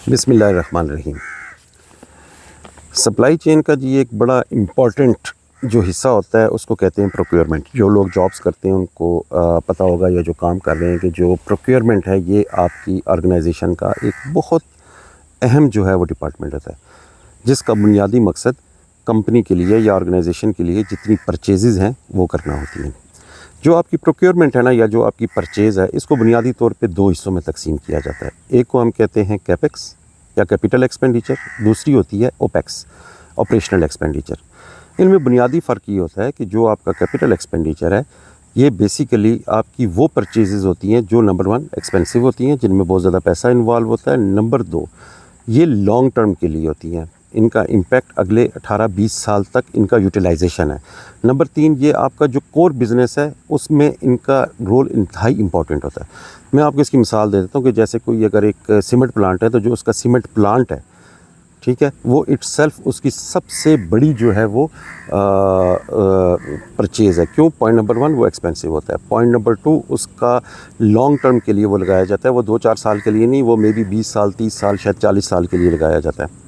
بسم اللہ الرحمن الرحیم۔ سپلائی چین کا جی ایک بڑا امپورٹنٹ جو حصہ ہوتا ہے اس کو کہتے ہیں پروکیورمنٹ۔ جو لوگ جابس کرتے ہیں ان کو پتہ ہوگا، یا جو کام کر رہے ہیں، کہ جو پروکیورمنٹ ہے یہ آپ کی آرگنائزیشن کا ایک بہت اہم جو ہے وہ ڈپارٹمنٹ ہوتا ہے، جس کا بنیادی مقصد کمپنی کے لیے یا آرگنائزیشن کے لیے جتنی پرچیزز ہیں وہ کرنا ہوتی ہیں۔ جو آپ کی پروکیورمنٹ ہے نا، یا جو آپ کی پرچیز ہے، اس کو بنیادی طور پہ دو حصوں میں تقسیم کیا جاتا ہے۔ ایک کو ہم کہتے ہیں کیپیکس یا کیپٹل ایکسپینڈیچر، دوسری ہوتی ہے اوپیکس، آپریشنل ایکسپینڈیچر۔ ان میں بنیادی فرق یہ ہوتا ہے کہ جو آپ کا کیپٹل ایکسپینڈیچر ہے یہ بیسیکلی آپ کی وہ پرچیزز ہوتی ہیں جو نمبر 1 ایکسپینسو ہوتی ہیں، جن میں بہت زیادہ پیسہ انوالو ہوتا ہے، نمبر 2 یہ لانگ ٹرم کے لیے ہوتی ہیں، ان کا امپیکٹ اگلے 18-20 سال تک ان کا یوٹیلائزیشن ہے، نمبر 3 یہ آپ کا جو کور بزنس ہے اس میں ان کا رول انتہائی امپورٹنٹ ہوتا ہے۔ میں آپ کو اس کی مثال دے دیتا ہوں کہ جیسے کوئی اگر ایک سیمنٹ پلانٹ ہے، تو جو اس کا سیمنٹ پلانٹ ہے، ٹھیک ہے، وہ اٹ سیلف اس کی سب سے بڑی جو ہے وہ پرچیز ہے۔ کیوں؟ پوائنٹ نمبر 1 وہ ایکسپینسو ہوتا ہے، پوائنٹ نمبر 2 اس کا لانگ ٹرم کے لیے وہ لگایا جاتا ہے، وہ 2-4 سال کے لیے نہیں، وہ مے بی 20 سال 30 سال شاید 40 سال کے لیے لگایا جاتا ہے۔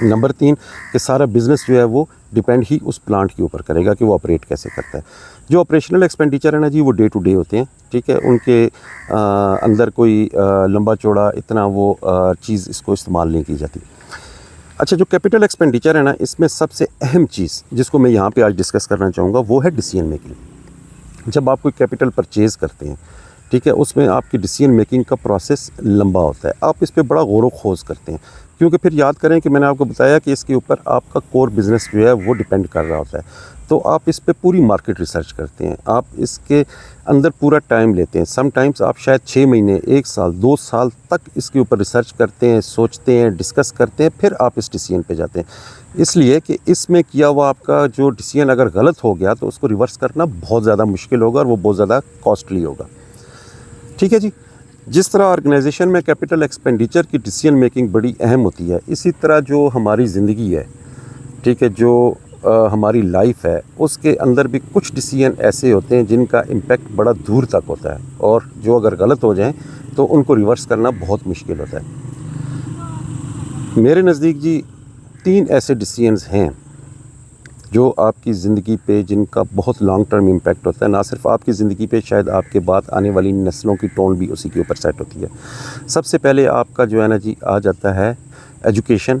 نمبر 3 کہ سارا بزنس جو ہے وہ ڈیپینڈ ہی اس پلانٹ کے اوپر کرے گا کہ وہ آپریٹ کیسے کرتا ہے۔ جو آپریشنل ایکسپینڈیچر ہے نا جی، وہ ڈے ٹو ڈے ہوتے ہیں، ٹھیک ہے، ان کے اندر کوئی لمبا چوڑا اتنا وہ چیز اس کو استعمال نہیں کی جاتی۔ اچھا، جو کیپٹل ایکسپینڈیچر ہے نا، اس میں سب سے اہم چیز جس کو میں یہاں پہ آج ڈسکس کرنا چاہوں گا وہ ہے ڈیسیژن میکنگ۔ جب آپ کوئی کیپٹل پرچیز کرتے ہیں، ٹھیک ہے، اس میں آپ کی ڈیسیژن میکنگ کا پروسیس لمبا ہوتا ہے، آپ اس پہ بڑا غور و خوض کرتے ہیں، کیونکہ پھر یاد کریں کہ میں نے آپ کو بتایا کہ اس کے اوپر آپ کا کور بزنس جو ہے وہ ڈیپینڈ کر رہا ہوتا ہے، تو آپ اس پہ پوری مارکیٹ ریسرچ کرتے ہیں، آپ اس کے اندر پورا ٹائم لیتے ہیں، سم ٹائمز آپ شاید 6 مہینے، 1 سال، 2 سال تک اس کے اوپر ریسرچ کرتے ہیں، سوچتے ہیں، ڈسکس کرتے ہیں، پھر آپ اس ڈیسیژن پہ جاتے ہیں، اس لیے کہ اس میں کیا ہوا آپ کا جو ڈیسیژن اگر غلط ہو گیا تو اس کو ریورس کرنا بہت زیادہ مشکل ہوگا اور وہ بہت زیادہ کاسٹلی ہوگا، ٹھیک ہے جی۔ جس طرح آرگنائزیشن میں کیپٹل ایکسپینڈیچر کی ڈیسیژن میکنگ بڑی اہم ہوتی ہے، اسی طرح جو ہماری زندگی ہے، ٹھیک ہے، جو ہماری لائف ہے، اس کے اندر بھی کچھ ڈیسیژن ایسے ہوتے ہیں جن کا امپیکٹ بڑا دور تک ہوتا ہے، اور جو اگر غلط ہو جائیں تو ان کو ریورس کرنا بہت مشکل ہوتا ہے۔ میرے نزدیک جی 3 ایسے ڈیسیژنز ہیں جو آپ کی زندگی پہ جن کا بہت لانگ ٹرم امپیکٹ ہوتا ہے، نہ صرف آپ کی زندگی پہ، شاید آپ کے بعد آنے والی نسلوں کی ٹون بھی اسی کے اوپر سیٹ ہوتی ہے۔ سب سے پہلے آپ کا جو ہے نا جی آ جاتا ہے ایجوکیشن،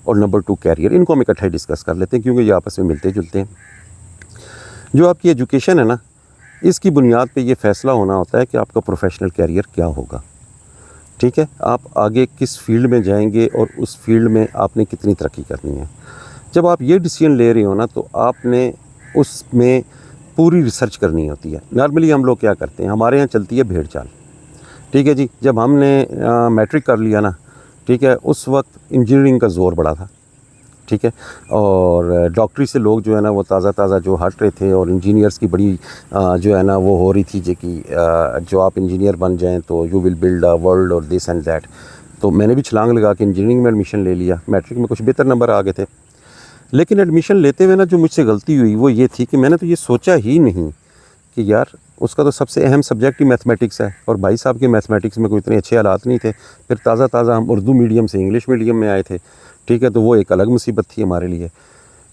اور نمبر 2 کیریئر۔ ان کو ہم اکٹھے ڈسکس کر لیتے ہیں کیونکہ یہ آپس میں ملتے جلتے ہیں۔ جو آپ کی ایجوکیشن ہے نا، اس کی بنیاد پہ یہ فیصلہ ہونا ہوتا ہے کہ آپ کا پروفیشنل کیریئر کیا ہوگا، ٹھیک ہے، آپ آگے کس فیلڈ میں جائیں گے اور اس فیلڈ میں آپ نے کتنی ترقی کرنی ہے۔ جب آپ یہ ڈیسیژن لے رہے ہو نا، تو آپ نے اس میں پوری ریسرچ کرنی ہوتی ہے۔ نارملی ہم لوگ کیا کرتے ہیں، ہمارے یہاں چلتی ہے بھیڑ چال، ٹھیک ہے جی۔ جب ہم نے میٹرک کر لیا نا، ٹھیک ہے، اس وقت انجینئرنگ کا زور بڑا تھا، ٹھیک ہے، اور ڈاکٹری سے لوگ جو ہے نا وہ تازہ تازہ جو ہٹ رہے تھے، اور انجینئرس کی بڑی جو ہے نا وہ ہو رہی تھی کہ جو آپ انجینئر بن جائیں تو you will build a world اور دس اینڈ دیٹ۔ تو میں نے بھی چھلانگ لگا کے انجینئرنگ میں ایڈمیشن لے لیا، میٹرک میں کچھ بہتر نمبر آ گئے تھے، لیکن ایڈمیشن لیتے ہوئے نا جو مجھ سے غلطی ہوئی وہ یہ تھی کہ میں نے تو یہ سوچا ہی نہیں کہ یار اس کا تو سب سے اہم سبجیکٹ ہی میتھمیٹکس ہے، اور بھائی صاحب کے میتھمیٹکس میں کوئی اتنے اچھے حالات نہیں تھے، پھر تازہ تازہ ہم اردو میڈیم سے انگلش میڈیم میں آئے تھے، ٹھیک ہے، تو وہ ایک الگ مصیبت تھی ہمارے لیے،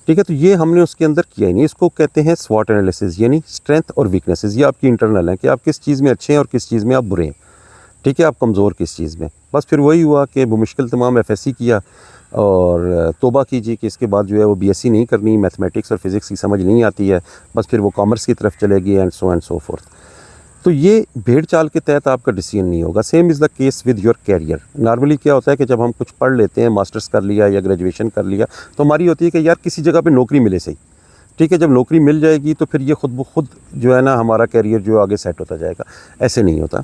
ٹھیک ہے۔ تو یہ ہم نے اس کے اندر کیا ہی نہیں، اس کو کہتے ہیں SWOT انالیسز، یعنی اسٹرینتھ اور ویکنیسز۔ یہ آپ کی انٹرنل ہیں کہ آپ کس چیز میں اچھے ہیں اور کس چیز میں آپ برے ہیں، ٹھیک ہے، آپ کمزور کس چیز میں۔ بس پھر وہی ہوا کہ بمشکل تمام FSC کیا، اور توبہ کیجیے کہ اس کے بعد جو ہے وہ BSc نہیں کرنی، میتھمیٹکس اور فزکس کی سمجھ نہیں آتی ہے، بس پھر وہ کامرس کی طرف چلے گی، اینڈ سو فورتھ۔ تو یہ بھیڑ چال کے تحت آپ کا ڈیسیژن نہیں ہوگا۔ Same is the case with your career. Normally کیا ہوتا ہے کہ جب ہم کچھ پڑھ لیتے ہیں، ماسٹرز کر لیا یا گریجویشن کر لیا، تو ہماری ہوتی ہے کہ یار کسی جگہ پہ نوکری ملے صحیح، ٹھیک ہے، جب نوکری مل جائے گی تو پھر یہ خود بخود جو ہے نا ہمارا کیریئر جو آگے سیٹ ہوتا جائے گا۔ ایسے نہیں ہوتا۔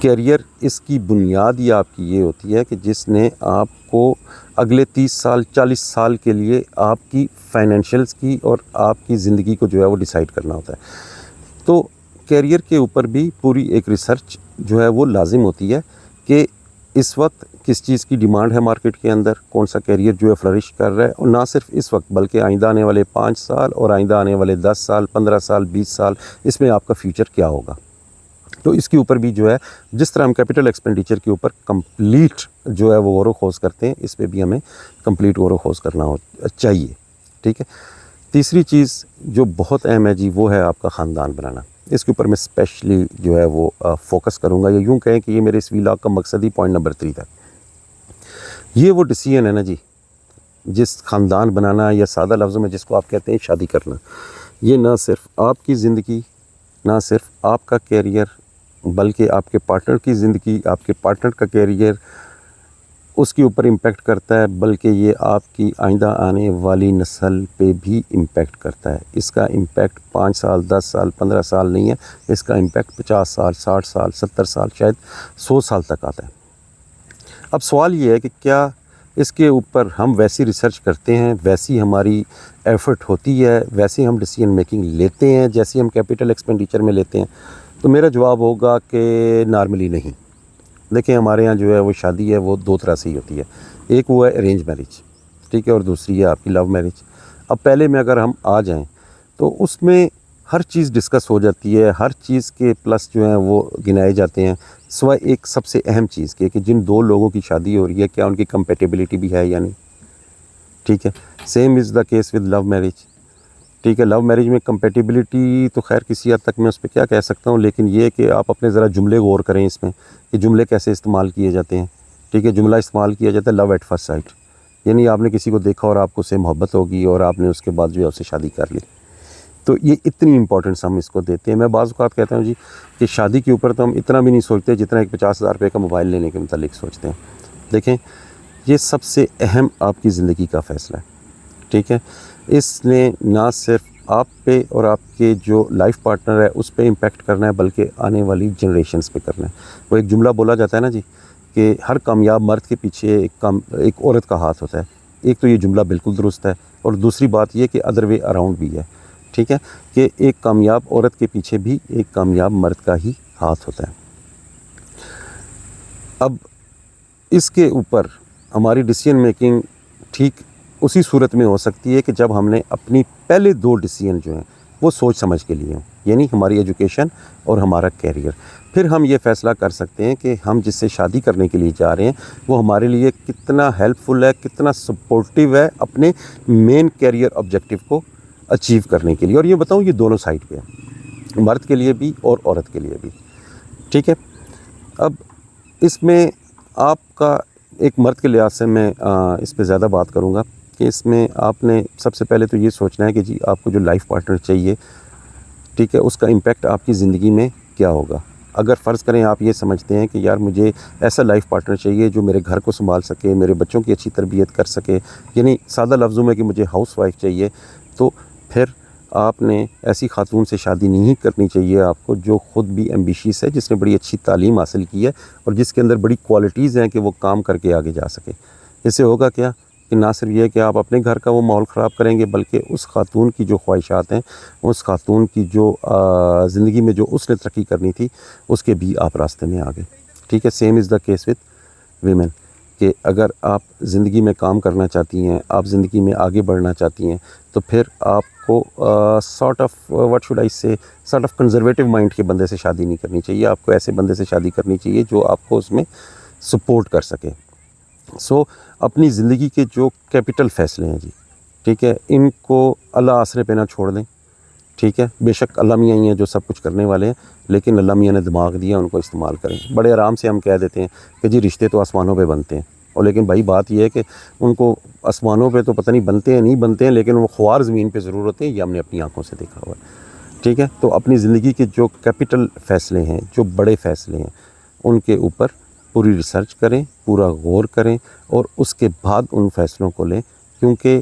کیریئر اس کی بنیاد ہی آپ کی یہ ہوتی ہے کہ جس نے آپ کو اگلے 30 سال 40 سال کے لیے آپ کی فائنینشیلز کی اور آپ کی زندگی کو جو ہے وہ ڈیسائیڈ کرنا ہوتا ہے۔ تو کیریئر کے اوپر بھی پوری ایک ریسرچ جو ہے وہ لازم ہوتی ہے کہ اس وقت کس چیز کی ڈیمانڈ ہے مارکیٹ کے اندر، کون سا کیریئر جو ہے فلرش کر رہا ہے، اور نہ صرف اس وقت بلکہ آئندہ آنے والے 5 سال اور آئندہ آنے والے 10 سال 15 سال 20 سال اس میں آپ کا فیوچر کیا ہوگا۔ تو اس کے اوپر بھی جو ہے، جس طرح ہم کیپٹل ایکسپینڈیچر کے اوپر کمپلیٹ جو ہے وہ غور و خوض کرتے ہیں، اس پہ بھی ہمیں کمپلیٹ غور و خوض کرنا چاہیے، ٹھیک ہے۔ تیسری چیز جو بہت اہم ہے جی، وہ ہے آپ کا خاندان بنانا۔ اس کے اوپر میں اسپیشلی جو ہے وہ فوکس کروں گا، یا یوں کہیں کہ یہ میرے اس ویلاگ کا مقصد ہی پوائنٹ نمبر 3 تھا۔ یہ وہ ڈیسیژن ہے نا جی، جس خاندان بنانا، یا سادہ لفظوں میں جس کو آپ کہتے ہیں شادی کرنا، یہ نہ صرف آپ کی زندگی، نہ صرف آپ کا کیریئر، بلکہ آپ کے پارٹنر کی زندگی، آپ کے پارٹنر کا کیریئر اس کے اوپر امپیکٹ کرتا ہے، بلکہ یہ آپ کی آئندہ آنے والی نسل پہ بھی امپیکٹ کرتا ہے۔ اس کا امپیکٹ 5 سال، 10 سال، 15 سال نہیں ہے، اس کا امپیکٹ 50 سال، 60 سال، 70 سال، شاید 100 سال تک آتا ہے۔ اب سوال یہ ہے کہ کیا اس کے اوپر ہم ویسی ریسرچ کرتے ہیں، ویسی ہماری ایفرٹ ہوتی ہے، ویسی ہم ڈیسیژن میکنگ لیتے ہیں جیسی ہم کیپٹل ایکسپینڈیچر میں لیتے ہیں؟ تو میرا جواب ہوگا کہ نارملی نہیں۔ دیکھیں ہمارے ہاں جو ہے وہ شادی ہے وہ 2 طرح سے ہی ہوتی ہے، ایک وہ ہے ارینج میرج، ٹھیک ہے، اور دوسری ہے آپ کی لو میرج۔ اب پہلے میں اگر ہم آ جائیں تو اس میں ہر چیز ڈسکس ہو جاتی ہے، ہر چیز کے پلس جو ہیں وہ گنائے جاتے ہیں، سوائے ایک سب سے اہم چیز کے کہ جن 2 لوگوں کی شادی ہو رہی ہے کیا ان کی کمپیٹیبلٹی بھی ہے یا نہیں، ٹھیک ہے۔ Same is the case with love marriage, ٹھیک ہے۔ لو میرج میں کمپیٹیبلٹی تو خیر کسی حد تک میں اس پہ کیا کہہ سکتا ہوں، لیکن یہ کہ آپ اپنے ذرا جملے غور کریں اس میں کہ جملے کیسے استعمال کیے جاتے ہیں، ٹھیک ہے۔ جملہ استعمال کیا جاتا ہے لو ایٹ فرسٹ سائٹ، یعنی آپ نے کسی کو دیکھا اور آپ کو اس سے محبت ہوگی اور آپ نے اس کے بعد جو ہے اس سے شادی کر لی، تو یہ اتنی امپورٹنس ہم اس کو دیتے ہیں۔ میں بعض اوقات کہتا ہوں جی کہ شادی کے اوپر تو ہم اتنا بھی نہیں سوچتے جتنا ایک 50,000 روپے کا موبائل لینے کے متعلق سوچتے ہیں۔ دیکھیں یہ سب سے اہم آپ کی زندگی کا فیصلہ ہے، ٹھیک ہے۔ اس نے نہ صرف آپ پہ اور آپ کے جو لائف پارٹنر ہے اس پہ امپیکٹ کرنا ہے، بلکہ آنے والی جنریشنز پہ کرنا ہے۔ وہ ایک جملہ بولا جاتا ہے نا جی کہ ہر کامیاب مرد کے پیچھے ایک عورت کا ہاتھ ہوتا ہے۔ ایک تو یہ جملہ بالکل درست ہے، اور دوسری بات یہ کہ ادر وے اراؤنڈ بھی ہے، ٹھیک ہے، کہ ایک کامیاب عورت کے پیچھے بھی ایک کامیاب مرد کا ہی ہاتھ ہوتا ہے۔ اب اس کے اوپر ہماری ڈیسیژن میکنگ ٹھیک اسی صورت میں ہو سکتی ہے کہ جب ہم نے اپنی پہلے 2 ڈیسیژن جو ہیں وہ سوچ سمجھ کے لیے ہوں، یعنی ہماری ایجوکیشن اور ہمارا کیریئر۔ پھر ہم یہ فیصلہ کر سکتے ہیں کہ ہم جس سے شادی کرنے کے لیے جا رہے ہیں وہ ہمارے لیے کتنا ہیلپ فل ہے، کتنا سپورٹیو ہے اپنے مین کیریئر آبجیکٹیو کو اچیو کرنے کے لیے۔ اور یہ بتاؤں یہ دونوں سائڈ پہ ہے، مرد کے لیے بھی اور عورت کے لیے بھی، ٹھیک ہے۔ اب اس میں آپ کا ایک مرد کے لحاظ سے میں اس پہ زیادہ بات کروں گا کہ اس میں آپ نے سب سے پہلے تو یہ سوچنا ہے کہ جی آپ کو جو لائف پارٹنر چاہیے، ٹھیک ہے، اس کا امپیکٹ آپ کی زندگی میں کیا ہوگا۔ اگر فرض کریں آپ یہ سمجھتے ہیں کہ یار مجھے ایسا لائف پارٹنر چاہیے جو میرے گھر کو سنبھال سکے، میرے بچوں کی اچھی تربیت کر سکے، یعنی سادہ لفظوں میں کہ مجھے ہاؤس وائف چاہیے، تو پھر آپ نے ایسی خاتون سے شادی نہیں کرنی چاہیے آپ کو جو خود بھی ایمبیشیس ہے، جس نے بڑی اچھی تعلیم حاصل کی ہے اور جس کے اندر بڑی کوالٹیز ہیں کہ وہ کام کر کے آگے جا سکے۔ اس سے ہوگا کیا کہ نہ صرف یہ کہ آپ اپنے گھر کا وہ ماحول خراب کریں گے، بلکہ اس خاتون کی جو خواہشات ہیں، اس خاتون کی جو زندگی میں جو اس نے ترقی کرنی تھی اس کے بھی آپ راستے میں آ گئے، ٹھیک ہے۔ Same is the case with women, کہ اگر آپ زندگی میں کام کرنا چاہتی ہیں، آپ زندگی میں آگے بڑھنا چاہتی ہیں، تو پھر آپ کو سارٹ آف کنزرویٹو مائنڈ کے بندے سے شادی نہیں کرنی چاہیے، آپ کو ایسے بندے سے شادی کرنی چاہیے جو آپ کو اس میں سپورٹ کر سکے۔ سو اپنی زندگی کے جو کیپٹل فیصلے ہیں جی، ٹھیک ہے، ان کو اللہ آسرے پہ نہ چھوڑ دیں، ٹھیک ہے۔ بے شک اللہ میاں ہی ہیں جو سب کچھ کرنے والے ہیں، لیکن اللہ میاں نے دماغ دیا، ان کو استعمال کریں۔ بڑے آرام سے ہم کہہ دیتے ہیں کہ جی رشتے تو آسمانوں پہ بنتے ہیں، اور لیکن بھائی بات یہ ہے کہ ان کو آسمانوں پہ تو پتہ نہیں بنتے ہیں نہیں بنتے ہیں، لیکن وہ خوار زمین پہ ضرور ہوتے ہیں، یہ ہم نے اپنی آنکھوں سے دیکھا ہوا ہے، ٹھیک ہے۔ تو اپنی زندگی کے جو کیپٹل فیصلے ہیں، جو بڑے فیصلے ہیں، ان کے اوپر پوری ریسرچ کریں، پورا غور کریں، اور اس کے بعد ان فیصلوں کو لیں، کیونکہ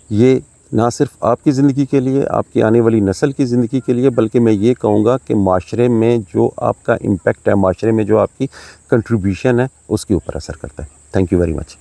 یہ نہ صرف آپ کی زندگی کے لیے، آپ کی آنے والی نسل کی زندگی کے لیے، بلکہ میں یہ کہوں گا کہ معاشرے میں جو آپ کا امپیکٹ ہے، معاشرے میں جو آپ کی کنٹریبیوشن ہے، اس کے اوپر اثر کرتا ہے۔ Thank you very much.